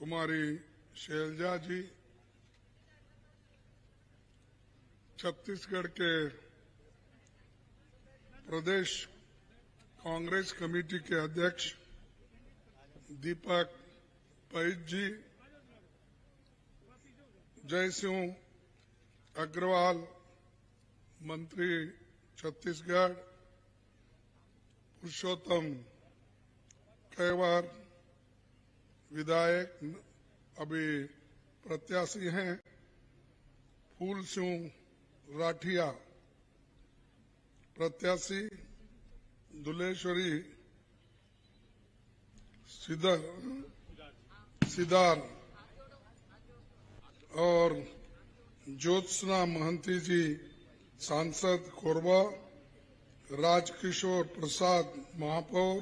कुमारी शैलजा जी, छत्तीसगढ़ के प्रदेश कांग्रेस कमेटी के अध्यक्ष दीपक पैज जी, जयसिंह अग्रवाल मंत्री छत्तीसगढ़, पुरुषोत्तम कैवार विधायक अभी प्रत्याशी हैं, फूल सिंह राठिया प्रत्याशी, दुलेश्वरी सिदार और ज्योत्सना महंती जी सांसद कोरबा, राजकिशोर प्रसाद महापौर,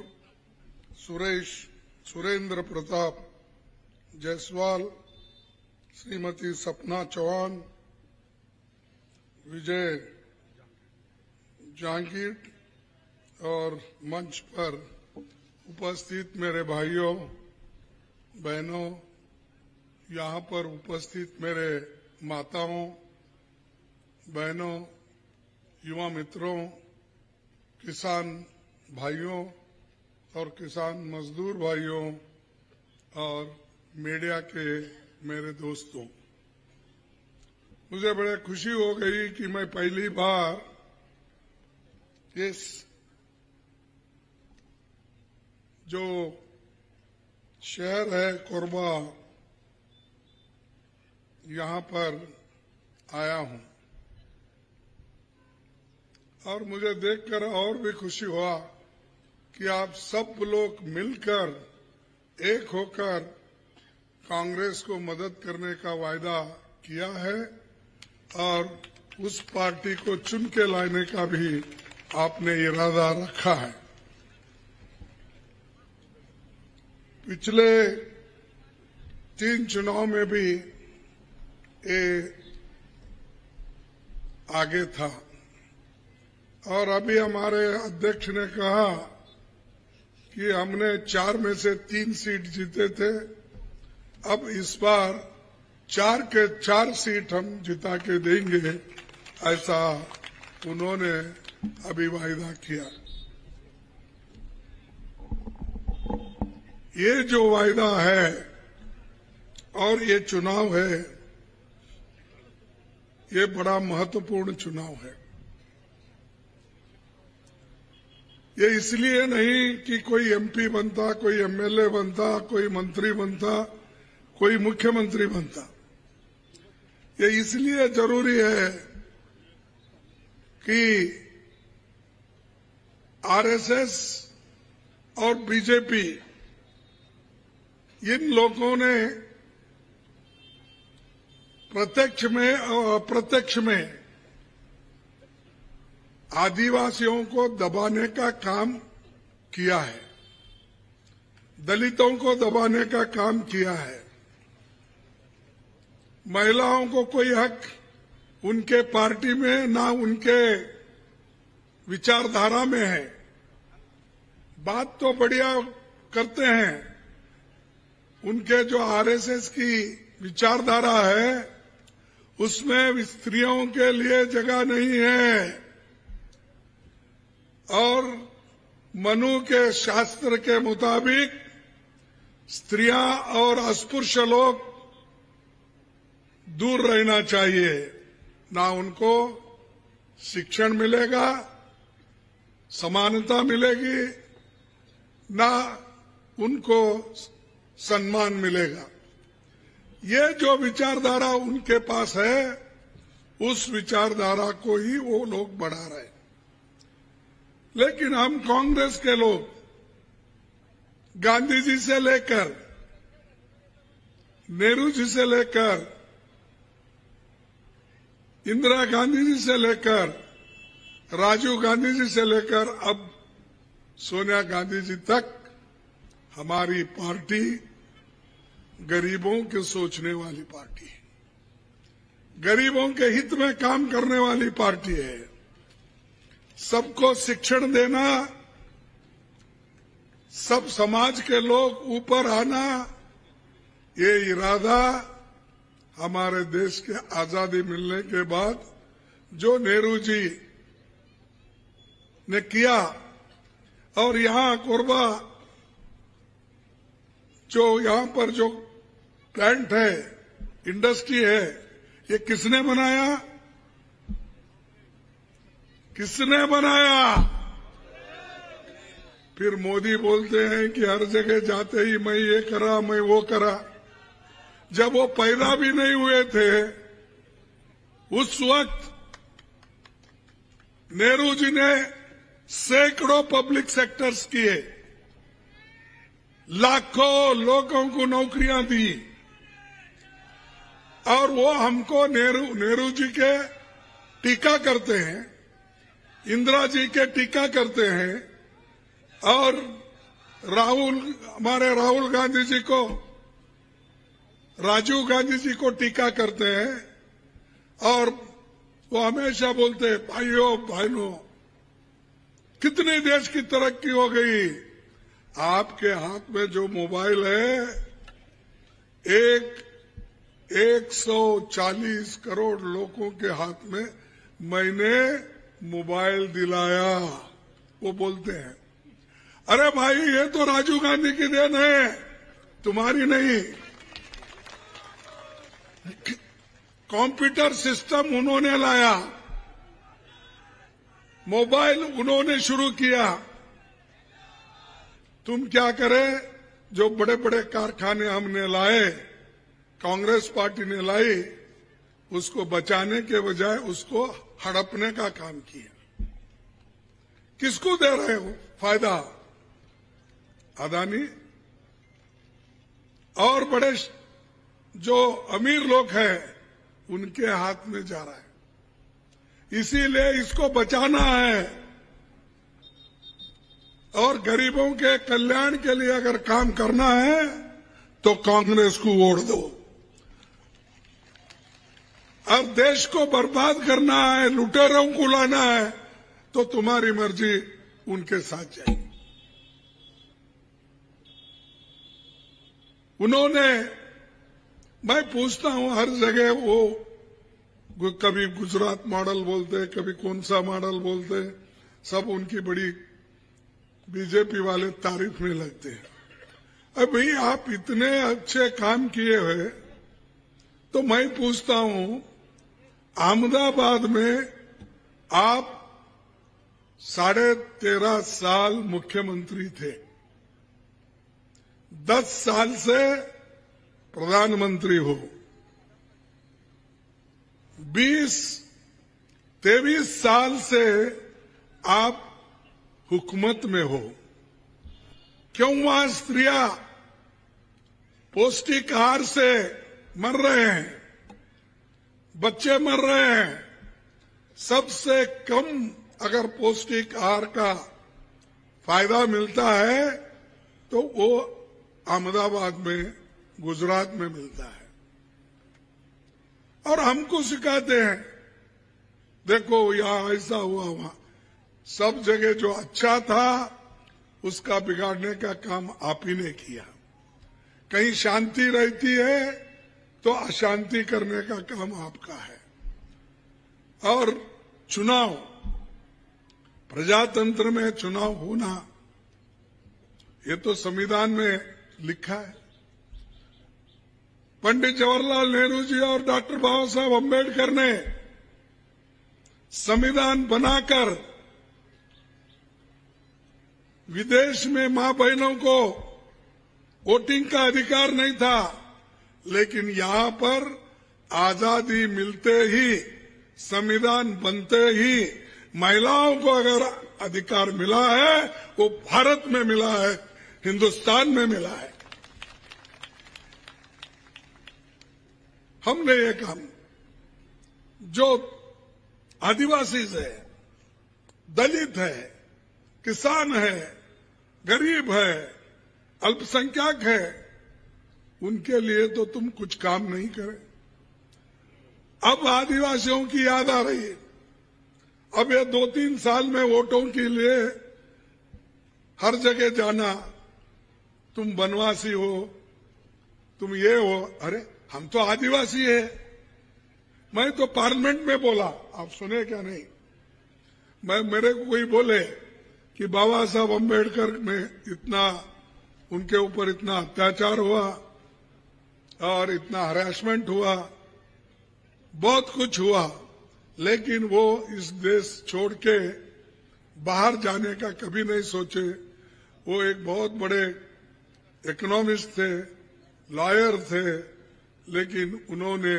सुरेंद्र प्रताप जायसवाल, श्रीमती सपना चौहान, विजय जहांगीर और मंच पर उपस्थित मेरे भाइयों बहनों, यहाँ पर उपस्थित मेरे माताओं बहनों, युवा मित्रों, किसान भाइयों और किसान मजदूर भाइयों और मीडिया के मेरे दोस्तों, मुझे बड़े खुशी हो गई कि मैं पहली बार इस जो शहर है कोरबा, यहाँ पर आया हूं और मुझे देखकर और भी खुशी हुआ कि आप सब लोग मिलकर एक होकर कांग्रेस को मदद करने का वायदा किया है और उस पार्टी को चुन के लाने का भी आपने इरादा रखा है। पिछले 3 चुनाव में भी ये आगे था और अभी हमारे अध्यक्ष ने कहा कि हमने 4 में से 3 सीट जीते थे, अब इस बार 4 के 4 सीट हम जिता के देंगे, ऐसा उन्होंने अभी वायदा किया। ये जो वायदा है और ये चुनाव है, ये बड़ा महत्वपूर्ण चुनाव है। ये इसलिए नहीं कि कोई एमपी बनता, कोई एमएलए बनता, कोई मंत्री बनता, कोई मुख्यमंत्री बनता। ये इसलिए जरूरी है कि आरएसएस और बीजेपी इन लोगों ने प्रत्यक्ष में और अप्रत्यक्ष में आदिवासियों को दबाने का काम किया है, दलितों को दबाने का काम किया है, महिलाओं को कोई हक उनके पार्टी में ना उनके विचारधारा में है। बात तो बढ़िया करते हैं, उनके जो आरएसएस की विचारधारा है उसमें स्त्रियों के लिए जगह नहीं है और मनु के शास्त्र के मुताबिक स्त्रियां और अस्पृश्य लोग दूर रहना चाहिए। ना उनको शिक्षण मिलेगा, समानता मिलेगी, ना उनको सम्मान मिलेगा। ये जो विचारधारा उनके पास है, उस विचारधारा को ही वो लोग बढ़ा रहे हैं। लेकिन हम कांग्रेस के लोग गांधी जी से लेकर नेहरू जी से लेकर इंदिरा गांधी जी से लेकर राजीव गांधी जी से लेकर अब सोनिया गांधी जी तक हमारी पार्टी गरीबों के सोचने वाली पार्टी है, गरीबों के हित में काम करने वाली पार्टी है। सबको शिक्षण देना, सब समाज के लोग ऊपर आना ये इरादा हमारे देश के आजादी मिलने के बाद जो नेहरू जी ने किया, और यहाँ कोरबा जो यहाँ पर जो प्लांट है, इंडस्ट्री है, ये किसने बनाया? किसने बनाया? फिर मोदी बोलते हैं कि हर जगह जाते ही मैं ये करा, मैं वो करा। जब वो पैदा भी नहीं हुए थे उस वक्त नेहरू जी ने सैकड़ों पब्लिक सेक्टर्स किए, लाखों लोगों को नौकरियां दी, और वो हमको नेहरू जी के टीका करते हैं, इंदिरा जी के टीका करते हैं, और हमारे राहुल गांधी जी को, राजीव गांधी जी को टीका करते हैं। और वो हमेशा बोलते हैं, भाइयों बहनों, कितने देश की तरक्की हो गई। आपके हाथ में जो मोबाइल है, 140 करोड़ लोगों के हाथ में मैंने मोबाइल दिलाया। वो बोलते हैं, अरे भाई ये तो राजीव गांधी की देन है, तुम्हारी नहीं। कंप्यूटर सिस्टम उन्होंने लाया, मोबाइल उन्होंने शुरू किया। तुम क्या करे? जो बड़े बड़े कारखाने हमने लाए, कांग्रेस पार्टी ने लाई, उसको बचाने के बजाय उसको हड़पने का काम किया। किसको दे रहे हो फायदा? अदानी और बड़े जो अमीर लोग हैं उनके हाथ में जा रहा है। इसीलिए इसको बचाना है, और गरीबों के कल्याण के लिए अगर काम करना है तो कांग्रेस को वोट दो। अब देश को बर्बाद करना है, लुटेरों को लाना है, तो तुम्हारी मर्जी, उनके साथ जाएगी। उन्होंने, मैं पूछता हूं हर जगह, वो कभी गुजरात मॉडल बोलते, कभी कौन सा मॉडल बोलते, सब उनकी बड़ी बीजेपी वाले तारीफ में लगते हैं। अभी आप इतने अच्छे काम किए हुए, तो मैं पूछता हूं, अहमदाबाद में आप 13.5 साल मुख्यमंत्री थे, 10 साल से प्रधानमंत्री हो, 23 साल से आप हुकूमत में हो। क्यों वहां स्त्रियां पौष्टिक आहार से मर रहे हैं, बच्चे मर रहे हैं? सबसे कम अगर पौष्टिक आहार का फायदा मिलता है तो वो अहमदाबाद में, गुजरात में मिलता है। और हमको सिखाते हैं, देखो यहां ऐसा हुआ, वहां सब जगह जो अच्छा था उसका बिगाड़ने का काम आप ही ने किया। कहीं शांति रहती है तो अशांति करने का काम आपका है। और चुनाव, प्रजातंत्र में चुनाव होना, ये तो संविधान में लिखा है। पंडित जवाहरलाल नेहरू जी और डॉक्टर बाबा साहब अम्बेडकर ने संविधान बनाकर विदेश में मां बहनों को वोटिंग का अधिकार नहीं था, लेकिन यहां पर आजादी मिलते ही, संविधान बनते ही महिलाओं को अगर अधिकार मिला है, वो भारत में मिला है, हिंदुस्तान में मिला है। हमने ये काम, जो आदिवासी है, दलित है, किसान है, गरीब है, अल्पसंख्यक है, उनके लिए तो तुम कुछ काम नहीं करे। अब आदिवासियों की याद आ रही है। अब ये 2-3 साल में वोटों के लिए हर जगह जाना, तुम वनवासी हो, तुम ये हो, अरे हम तो आदिवासी है। मैं तो पार्लियामेंट में बोला, आप सुने क्या नहीं? मेरे को कोई बोले कि बाबा साहब अम्बेडकर में इतना, उनके ऊपर इतना अत्याचार हुआ और इतना हरासमेंट हुआ, बहुत कुछ हुआ, लेकिन वो इस देश छोड़ के बाहर जाने का कभी नहीं सोचे। वो एक बहुत बड़े इकोनॉमिस्ट थे, लॉयर थे, लेकिन उन्होंने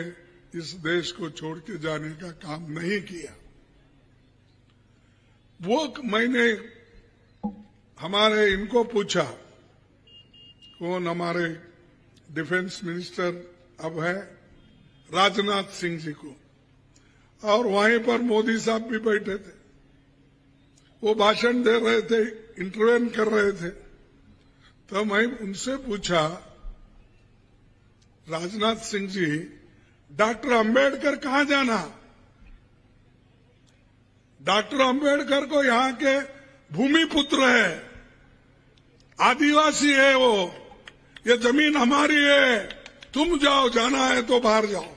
इस देश को छोड़ के जाने का काम नहीं किया। वो मैंने हमारे इनको पूछा, कौन हमारे डिफेंस मिनिस्टर अब है, राजनाथ सिंह जी को, और वहीं पर मोदी साहब भी बैठे थे। वो भाषण दे रहे थे, इंटरवेन कर रहे थे। तो मैं उनसे पूछा, राजनाथ सिंह जी, डॉक्टर अंबेडकर कहां जाना? डॉक्टर अंबेडकर को यहाँ के भूमि पुत्र है, आदिवासी है वो, ये जमीन हमारी है, तुम जाओ, जाना है तो बाहर जाओ।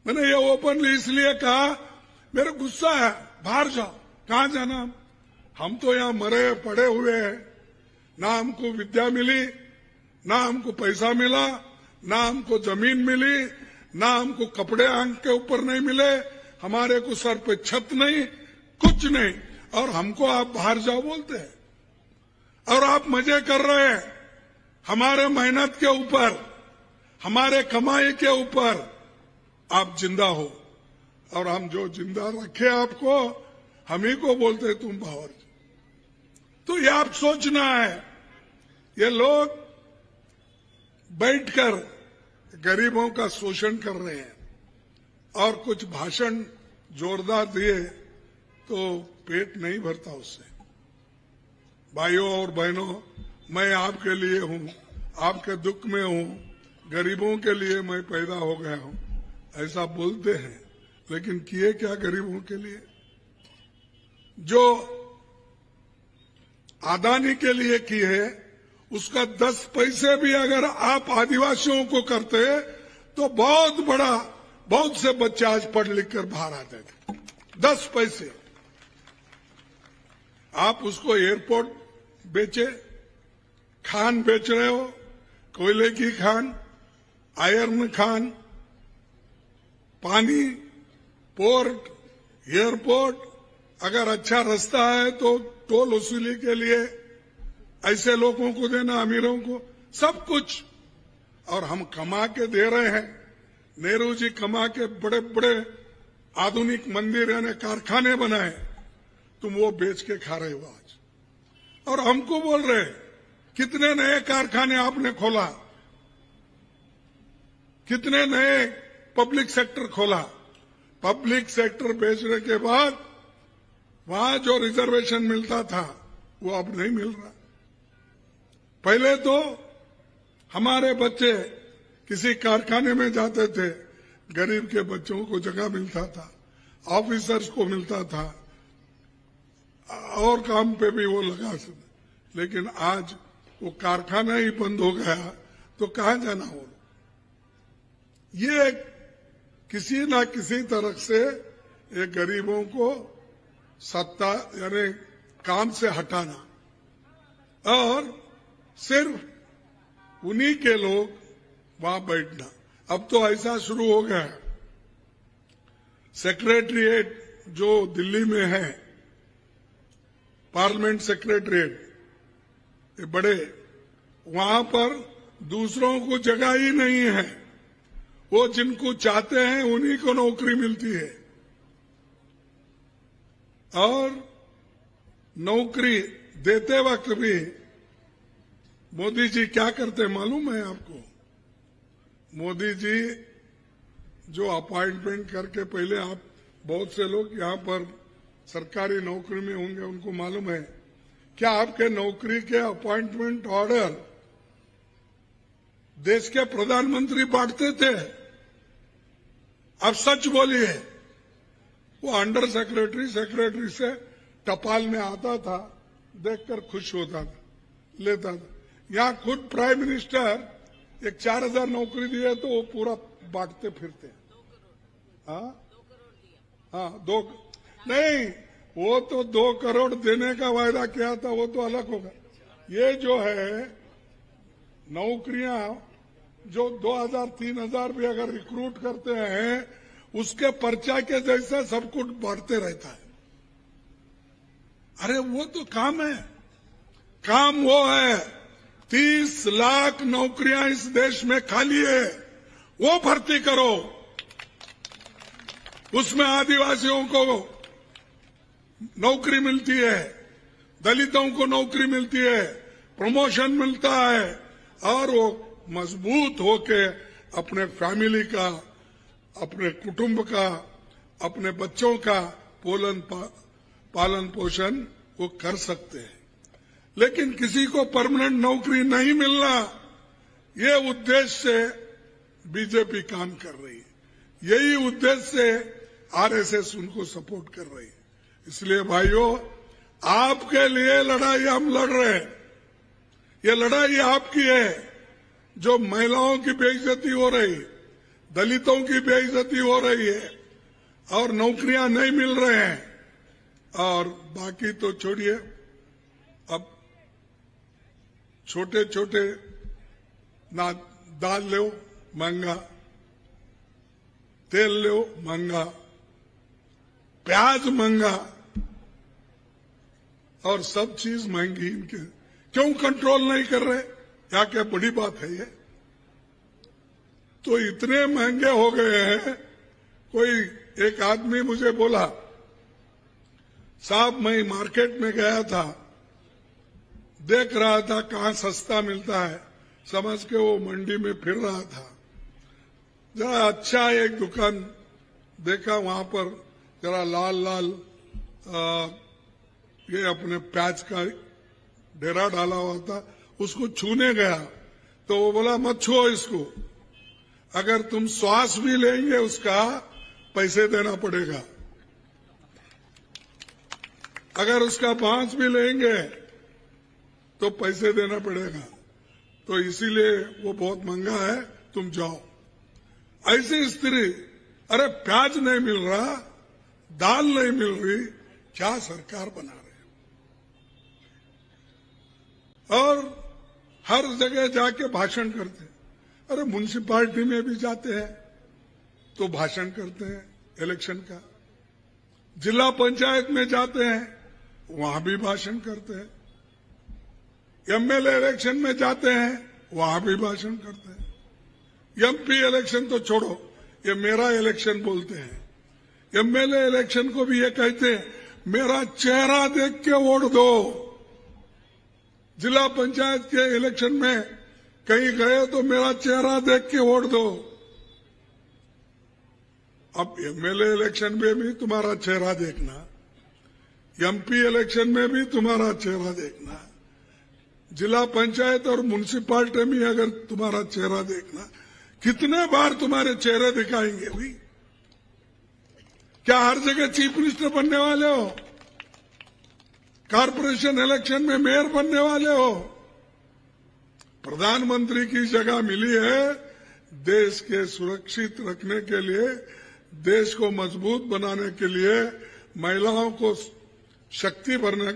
मैंने ये ओपनली इसलिए कहा, मेरा गुस्सा है, बाहर जाओ, कहां जाना? हम तो यहां मरे पड़े हुए हैं, ना हमको विद्या मिली, ना हमको पैसा मिला, ना हमको जमीन मिली, ना हमको कपड़े आंख के ऊपर नहीं मिले, हमारे को सर पे छत नहीं, कुछ नहीं, और हमको आप बाहर जाओ बोलते हैं। और आप मजे कर रहे हैं हमारे मेहनत के ऊपर, हमारे कमाई के ऊपर। आप जिंदा हो, और हम जो जिंदा रखे आपको, हम ही को बोलते हैं तुम बाहर। तो ये आप सोचना है, ये लोग बैठकर गरीबों का शोषण कर रहे हैं, और कुछ भाषण जोरदार दिए तो पेट नहीं भरता उससे। भाइयों और बहनों, मैं आपके लिए हूं, आपके दुख में हूं, गरीबों के लिए मैं पैदा हो गया हूं, ऐसा बोलते हैं, लेकिन किए क्या गरीबों के लिए? जो अदानी के लिए की है, उसका 10 पैसे भी अगर आप आदिवासियों को करते तो बहुत से बच्चे आज पढ़ लिख कर बाहर आते थे। 10 पैसे आप उसको एयरपोर्ट बेचे, खान बेच रहे हो, कोयले की खान, आयरन खान, पानी, पोर्ट, एयरपोर्ट, अगर अच्छा रास्ता है तो टोल वसूली के लिए ऐसे लोगों को देना, अमीरों को, सब कुछ। और हम कमा के दे रहे हैं। नेहरू जी कमा के बड़े बड़े आधुनिक मंदिर यानी कारखाने बनाए, तुम वो बेच के खा रहे हो आज। और हमको बोल रहे, कितने नए कारखाने आपने खोला, कितने नए पब्लिक सेक्टर खोला। पब्लिक सेक्टर बेचने के बाद वहां जो रिजर्वेशन मिलता था वो अब नहीं मिल रहा। पहले तो हमारे बच्चे किसी कारखाने में जाते थे, गरीब के बच्चों को जगह मिलता था, ऑफिसर्स को मिलता था, और काम पे भी वो लगा सकते। लेकिन आज वो कारखाना ही बंद हो गया, तो कहां जाना हो? ये किसी ना किसी तरह से ये गरीबों को सत्ता यानी काम से हटाना, और सिर्फ उन्हीं के लोग वहां बैठना। अब तो ऐसा शुरू हो गया है, सेक्रेटरीट जो दिल्ली में है, पार्लियामेंट सेक्रेटरीट, ये बड़े, वहां पर दूसरों को जगह ही नहीं है। वो जिनको चाहते हैं उन्हीं को नौकरी मिलती है। और नौकरी देते वक्त भी मोदी जी क्या करते मालूम है आपको? मोदी जी जो अपॉइंटमेंट करके, पहले आप बहुत से लोग यहां पर सरकारी नौकरी में होंगे, उनको मालूम है, क्या आपके नौकरी के अपॉइंटमेंट ऑर्डर देश के प्रधानमंत्री बांटते थे? अब सच बोलिए, वो अंडर सेक्रेटरी से टपाल में आता था, देखकर खुश होता था, लेता था। यहाँ खुद प्राइम मिनिस्टर एक 4,000 नौकरी दी है तो वो पूरा बांटते फिरते हैं। हाँ, दो नहीं, वो तो 2 करोड़ देने का वायदा किया था, वो तो अलग होगा। ये जो है नौकरियां जो 2,000-3,000 भी अगर रिक्रूट करते हैं, उसके पर्चा के जैसा सब कुछ बढ़ते रहता है। अरे वो तो काम है, काम वो है 30 लाख नौकरियां इस देश में खाली है, वो भर्ती करो। उसमें आदिवासियों को नौकरी मिलती है, दलितों को नौकरी मिलती है, प्रमोशन मिलता है और वो मजबूत होके अपने फैमिली का, अपने कुटुंब का, अपने बच्चों का पालन पोषण वो कर सकते हैं। लेकिन किसी को परमानेंट नौकरी नहीं मिलना, ये उद्देश्य से बीजेपी काम कर रही है, यही उद्देश्य से आरएसएस उनको सपोर्ट कर रही है। इसलिए भाइयों, आपके लिए लड़ाई हम लड़ रहे हैं। ये लड़ाई आपकी है। जो महिलाओं की बेइज्जती हो रही, दलितों की बेइज्जती हो रही है और नौकरियां नहीं मिल रहे हैं, और बाकी तो छोड़िए, अब छोटे छोटे ना दाल लो महंगा, तेल लो महंगा, प्याज महंगा और सब चीज महंगी। इनके क्यों कंट्रोल नहीं कर रहे? क्या बड़ी बात है ये? तो इतने महंगे हो गए हैं। कोई एक आदमी मुझे बोला, साहब मैं मार्केट में गया था, देख रहा था कहां सस्ता मिलता है, समझ के वो मंडी में फिर रहा था। जरा अच्छा एक दुकान देखा, वहां पर जरा लाल लाल ये अपने प्याज का ढेरा डाला हुआ था, उसको छूने गया तो वो बोला मत छुओ इसको, अगर तुम श्वास भी लेंगे उसका पैसे देना पड़ेगा, अगर उसका बांस भी लेंगे तो पैसे देना पड़ेगा, तो इसीलिए वो बहुत महंगा है, तुम जाओ। ऐसी स्थिति, अरे प्याज नहीं मिल रहा, दाल नहीं मिल रही, क्या सरकार बना रहे? और हर जगह जाके भाषण करते हैं। अरे म्युनिसिपैलिटी में भी जाते हैं तो भाषण करते हैं इलेक्शन का, जिला पंचायत में जाते हैं वहां भी भाषण करते हैं, एमएलए इलेक्शन में जाते हैं वहां भी भाषण करते हैं, एमपी इलेक्शन तो छोड़ो, ये मेरा इलेक्शन बोलते हैं, एमएलए इलेक्शन को भी ये कहते हैं मेरा चेहरा देख के वोट दो। जिला पंचायत के इलेक्शन में कहीं गए तो मेरा चेहरा देख के वोट दो। अब एमएलए इलेक्शन में भी तुम्हारा चेहरा देखना, एमपी इलेक्शन में भी तुम्हारा चेहरा देखना, जिला पंचायत और म्युनिसिपैलिटी में अगर तुम्हारा चेहरा देखना, कितने बार तुम्हारे चेहरे दिखाएंगे भाई? क्या हर जगह चीफ मिनिस्टर बनने वाले हो? कारपोरेशन इलेक्शन में मेयर बनने वाले हो? प्रधानमंत्री की जगह मिली है देश के सुरक्षित रखने के लिए, देश को मजबूत बनाने के लिए, महिलाओं को शक्ति भरने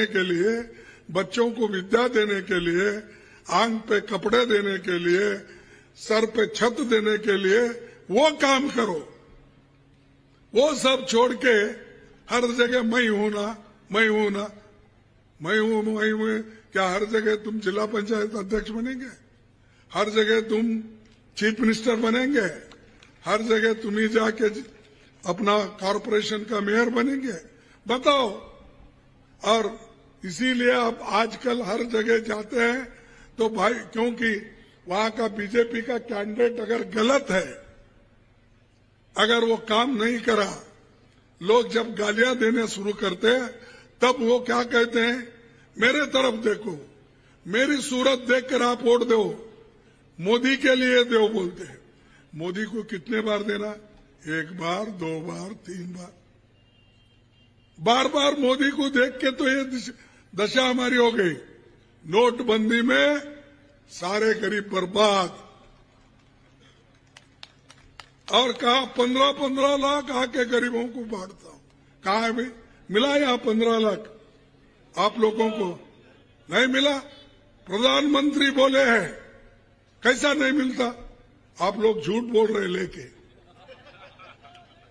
के लिए, बच्चों को विद्या देने के लिए, आंख पे कपड़े देने के लिए, सर पे छत देने के लिए, वो काम करो। वो सब छोड़ के हर जगह मैं हूं ना, मैं हूं ना, मैं हूं, क्या हर जगह तुम जिला पंचायत अध्यक्ष बनेंगे? हर जगह तुम चीफ मिनिस्टर बनेंगे? हर जगह तुम ही जाके अपना कॉरपोरेशन का मेयर बनेंगे? बताओ। और इसीलिए आप आजकल हर जगह जाते हैं तो भाई, क्योंकि वहां का बीजेपी का कैंडिडेट अगर गलत है, अगर वो काम नहीं करा, लोग जब गालियां देने शुरू करते हैं तब वो क्या कहते हैं, मेरे तरफ देखो, मेरी सूरत देखकर आप वोट दो, मोदी के लिए दो बोलते हैं। मोदी को कितने बार देना? 1 बार, 2 बार, 3 बार, बार बार मोदी को देख के तो ये दशा हमारी हो गई। नोटबंदी में सारे गरीब बर्बाद, और कहा 15-15 लाख आके गरीबों को बांटता हूं। कहा है भाई, मिला या 15 लाख आप लोगों को? नहीं मिला। प्रधानमंत्री बोले हैं, कैसा नहीं मिलता? आप लोग झूठ बोल रहे लेके।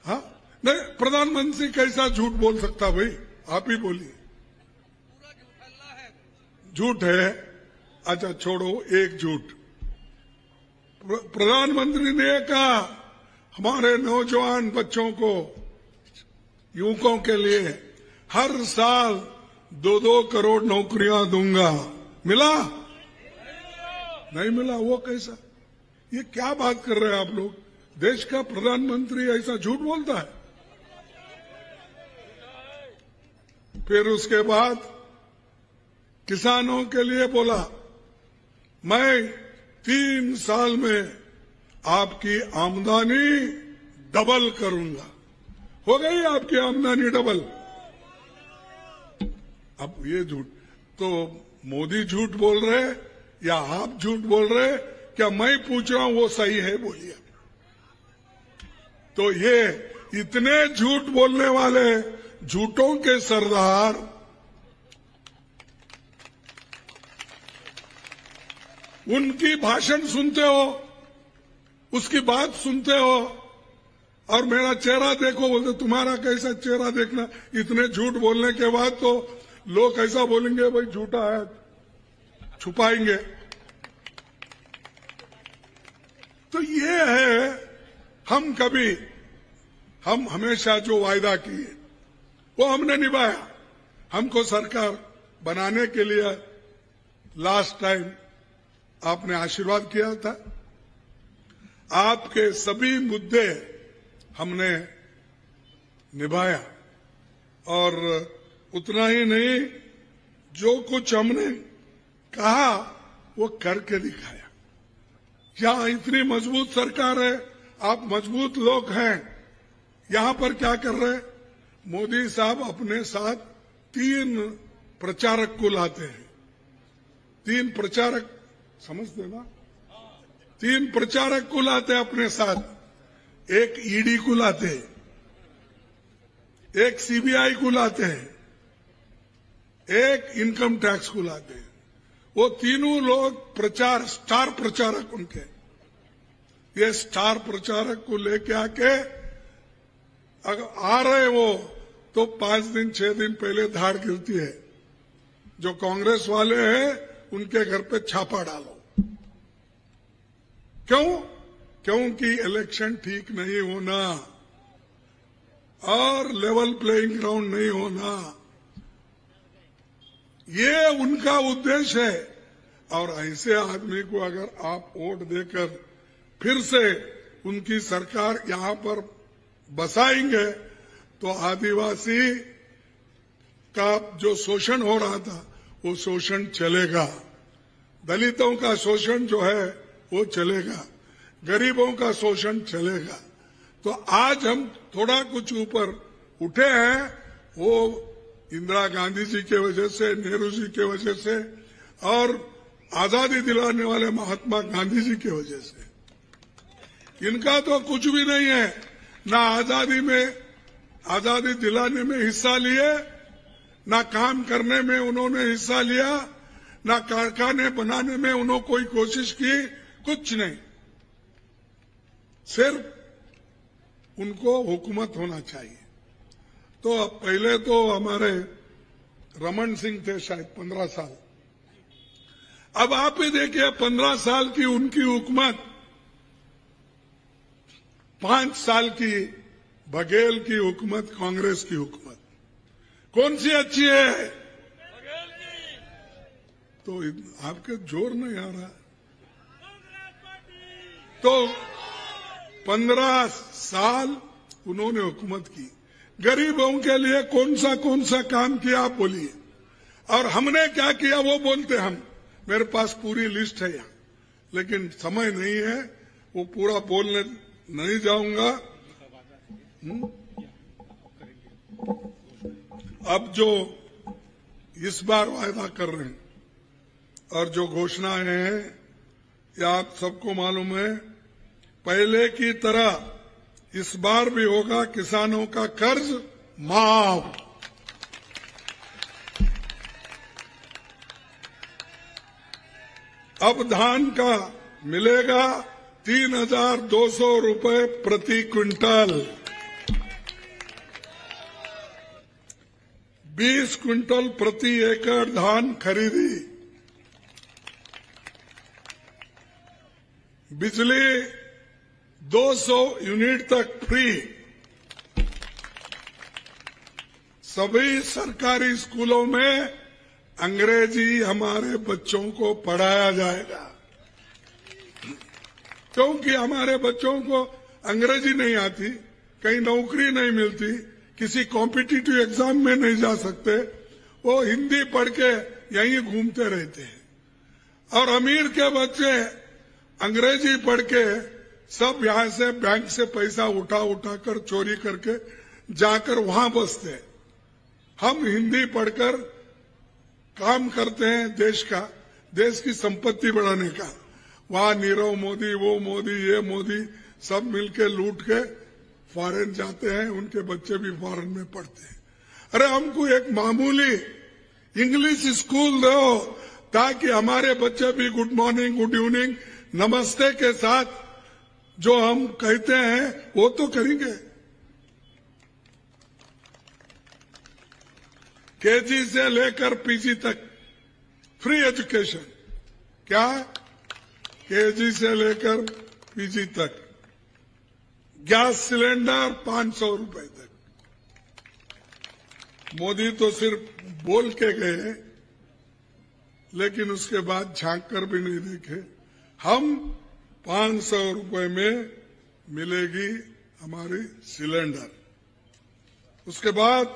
हाँ, नहीं, प्रधानमंत्री कैसा झूठ बोल सकता भाई? आप ही बोलिए। झूठ है। अच्छा छोड़ो, एक झूठ। प्रधानमंत्री ने कहा हमारे नौजवान बच्चों को, युवकों के लिए हर साल 2-2 करोड़ नौकरियां दूंगा। मिला? नहीं मिला। वो कैसा? ये क्या बात कर रहे हैं आप लोग? देश का प्रधानमंत्री ऐसा झूठ बोलता है? फिर उसके बाद किसानों के लिए बोला, मैं 3 साल में आपकी आमदनी डबल करूंगा। हो गई आपकी आमदनी डबल। अब ये झूठ तो मोदी झूठ बोल रहे या आप झूठ बोल रहे? क्या मैं पूछ रहा हूं वो सही है? बोलिए। तो ये इतने झूठ बोलने वाले झूठों के सरदार, उनकी भाषण सुनते हो, उसकी बात सुनते हो, और मेरा चेहरा देखो बोलते, तुम्हारा कैसा चेहरा देखना? इतने झूठ बोलने के बाद तो लोग ऐसा बोलेंगे भाई झूठा है, छुपाएंगे। तो ये है, हम हमेशा जो वायदा किए वो हमने निभाया। हमको सरकार बनाने के लिए लास्ट टाइम आपने आशीर्वाद किया था। आपके सभी मुद्दे हमने निभाया, और उतना ही नहीं, जो कुछ हमने कहा वो करके दिखाया। यहां इतनी मजबूत सरकार है, आप मजबूत लोग हैं। यहां पर क्या कर रहे हैं? मोदी साहब अपने साथ 3 प्रचारक को लाते हैं। 3 प्रचारक, समझते ना? 3 प्रचारक को लाते हैं अपने साथ। एक ईडी को लाते हैं, एक सीबीआई को लाते हैं, एक इनकम टैक्स को लाते हैं। वो तीनों लोग स्टार प्रचारक उनके। ये स्टार प्रचारक को लेके आके अगर आ रहे वो, तो 5 दिन 6 दिन पहले धाड़ गिरती है। जो कांग्रेस वाले हैं उनके घर पे छापा डालो। क्यों? क्योंकि इलेक्शन ठीक नहीं होना और लेवल प्लेइंग ग्राउंड नहीं होना, ये उनका उद्देश्य है। और ऐसे आदमी को अगर आप वोट देकर फिर से उनकी सरकार यहां पर बसाएंगे, तो आदिवासी का जो शोषण हो रहा था वो शोषण चलेगा, दलितों का शोषण जो है वो चलेगा, गरीबों का शोषण चलेगा। तो आज हम थोड़ा कुछ ऊपर उठे हैं, वो इंदिरा गांधी जी के वजह से, नेहरू जी के वजह से, और आजादी दिलाने वाले महात्मा गांधी जी की वजह से। इनका तो कुछ भी नहीं है, ना आजादी दिलाने में हिस्सा लिए, ना काम करने में उन्होंने हिस्सा लिया, ना कारखाने बनाने में उन्होंने कोई कोशिश की, कुछ नहीं। सिर्फ उनको हुकूमत होना चाहिए। तो पहले तो हमारे रमन सिंह थे शायद 15 साल। अब आप ही देखिए 15 साल की उनकी हुकूमत, 5 साल की बघेल की हुकूमत, कांग्रेस की हुकूमत, कौन सी अच्छी है? तो आपके जोर नहीं आ रहा। तो 15 साल उन्होंने हुकूमत की, गरीबों के लिए कौन सा काम किया आप बोलिए। और हमने क्या किया वो बोलते हम। मेरे पास पूरी लिस्ट है यहाँ, लेकिन समय नहीं है, वो पूरा बोलने नहीं जाऊंगा। अब जो इस बार वायदा कर रहे हैं, और जो घोषणाएं हैं ये आप सबको मालूम है। पहले की तरह इस बार भी होगा किसानों का कर्ज माफ। अब धान का मिलेगा 3,200 रुपए प्रति क्विंटल। 20 क्विंटल प्रति एकड़ धान खरीदी। बिजली 200 यूनिट तक फ्री। सभी सरकारी स्कूलों में अंग्रेजी हमारे बच्चों को पढ़ाया जाएगा, क्योंकि हमारे बच्चों को अंग्रेजी नहीं आती, कहीं नौकरी नहीं मिलती, किसी कॉम्पिटिटिव एग्जाम में नहीं जा सकते, वो हिंदी पढ़ के यहीं घूमते रहते हैं। और अमीर के बच्चे अंग्रेजी पढ़ के सब यहां से बैंक से पैसा उठा कर चोरी करके जाकर वहां बसते हैं। हम हिंदी पढ़कर काम करते हैं देश की संपत्ति बढ़ाने का। वहां नीरव मोदी, वो मोदी, ये मोदी सब मिलके लूट के फॉरेन जाते हैं, उनके बच्चे भी फॉरेन में पढ़ते हैं। अरे हमको एक मामूली इंग्लिश स्कूल दो ताकि हमारे बच्चे भी गुड मॉर्निंग, गुड इवनिंग, नमस्ते के साथ जो हम कहते हैं वो तो करेंगे। केजी से लेकर पीजी तक फ्री एजुकेशन। क्या? केजी से लेकर पीजी तक। गैस सिलेंडर 500 रुपए तक। मोदी तो सिर्फ बोल के गए, लेकिन उसके बाद झांक कर भी नहीं देखे। हम 500 रुपए में मिलेगी हमारी सिलेंडर। उसके बाद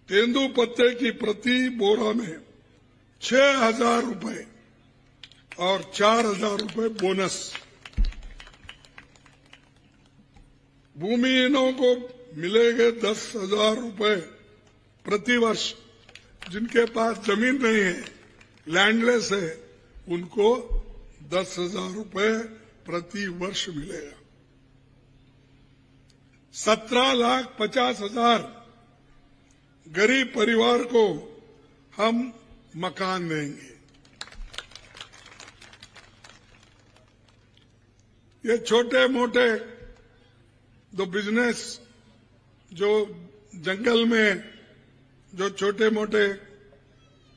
तेंदू पत्ते की प्रति बोरा में 6,000 रुपए और 4,000 रुपए बोनस। भूमिहीनों को मिलेंगे 10,000 रुपए प्रति वर्ष। जिनके पास जमीन नहीं है, लैंडलेस है, उनको 10,000 रुपए प्रति वर्ष मिलेगा। 17,50,000 गरीब परिवार को हम मकान देंगे। ये छोटे मोटे जो बिजनेस, जो जंगल में जो छोटे मोटे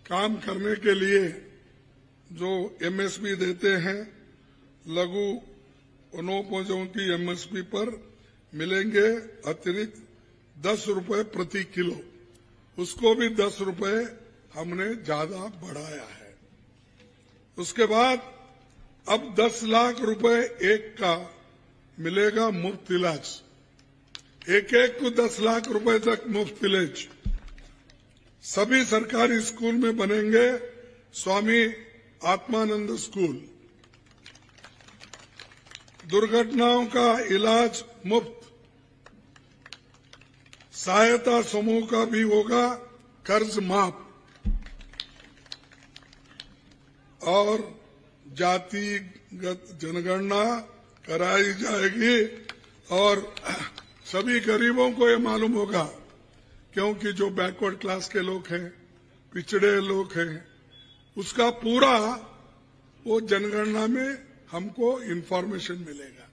काम करने के लिए जो एमएसपी देते हैं, लघु वनोपजों की एमएसपी पर मिलेंगे अतिरिक्त 10 रुपए प्रति किलो। उसको भी 10 रुपए हमने ज्यादा बढ़ाया है। उसके बाद अब 10 लाख रुपए एक का मिलेगा मुफ्त इलाज। एक को 10 लाख रुपए तक मुफ्त इलाज। सभी सरकारी स्कूल में बनेंगे स्वामी आत्मानंद स्कूल। दुर्घटनाओं का इलाज मुफ्त। सहायता समूह का भी होगा कर्ज माफ। और जातिगत जनगणना कराई जाएगी। और सभी गरीबों को ये मालूम होगा, क्योंकि जो बैकवर्ड क्लास के लोग हैं, पिछड़े लोग हैं, उसका पूरा वो जनगणना में हमको इंफॉर्मेशन मिलेगा।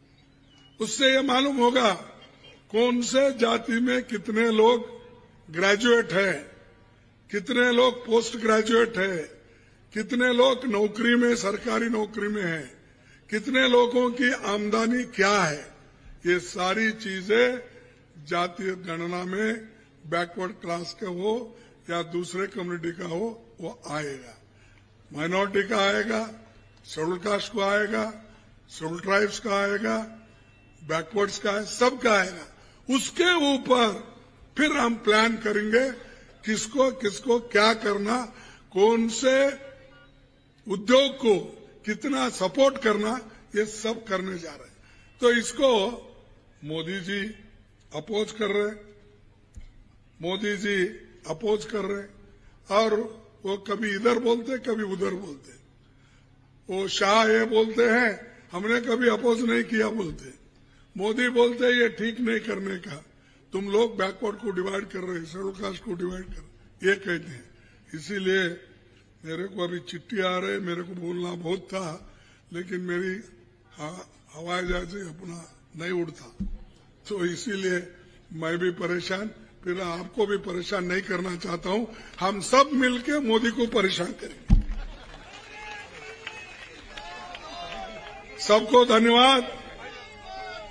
उससे ये मालूम होगा कौन से जाति में कितने लोग ग्रेजुएट है, कितने लोग पोस्ट ग्रेजुएट है, कितने लोग नौकरी में, सरकारी नौकरी में है, कितने लोगों की आमदनी क्या है। ये सारी चीजें जातीय गणना में बैकवर्ड क्लास का हो या दूसरे कम्युनिटी का हो, वो आएगा। माइनॉरिटी का आएगा, शेड्यूल कास्ट को आएगा, शेड्यूल ट्राइब्स का आएगा, बैकवर्ड्स का है, सबका आएगा। उसके ऊपर फिर हम प्लान करेंगे किसको किसको क्या करना, कौन से उद्योग को कितना सपोर्ट करना, ये सब करने जा रहे हैं। तो इसको मोदी जी अपोज कर रहे, मोदी जी अपोज कर रहे, और वो कभी इधर बोलते कभी उधर बोलते। वो शाह ये बोलते हैं हमने कभी अपोज नहीं किया बोलते। मोदी बोलते ये ठीक नहीं करने का, तुम लोग बैकवर्ड को डिवाइड कर रहे, शेड्यूल कास्ट को डिवाइड कर, ये कहते हैं। इसीलिए मेरे को अभी चिट्ठी आ रहे, मेरे को बोलना बहुत था, लेकिन मेरी हवाई जहाज अपना नहीं उड़ता, तो इसीलिए मैं भी परेशान, फिर आपको भी परेशान नहीं करना चाहता हूं। हम सब मिलके मोदी को परेशान करेंगे। सबको धन्यवाद।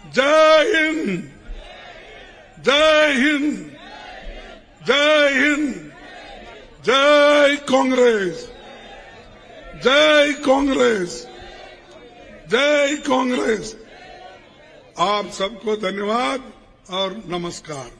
जय हिंद, जय हिंद, जय हिंद, जय कांग्रेस, जय कांग्रेस, जय कांग्रेस। आप सबको धन्यवाद और नमस्कार।